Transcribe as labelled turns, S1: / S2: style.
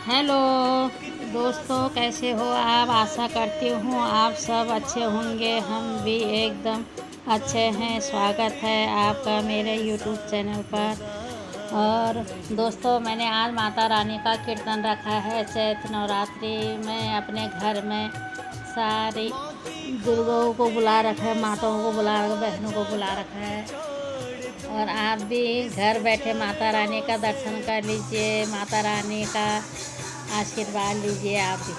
S1: Hello दोस्तों, कैसे हो आप। आशा करती हूँ आप सब अच्छे होंगे। हम भी एकदम अच्छे हैं। स्वागत है आपका मेरे यूट्यूब चैनल पर। और दोस्तों, मैंने आज माता रानी का कीर्तन रखा है। चैत्र नवरात्रि में अपने घर में सारी दुर्गाओं को बुला रखा है, माताओं को बुला रखा है, बहनों को बुला रखा है। और आप भी घर बैठे माता रानी का दर्शन कर लीजिए, माता रानी का आशीर्वाद लीजिए आप भी।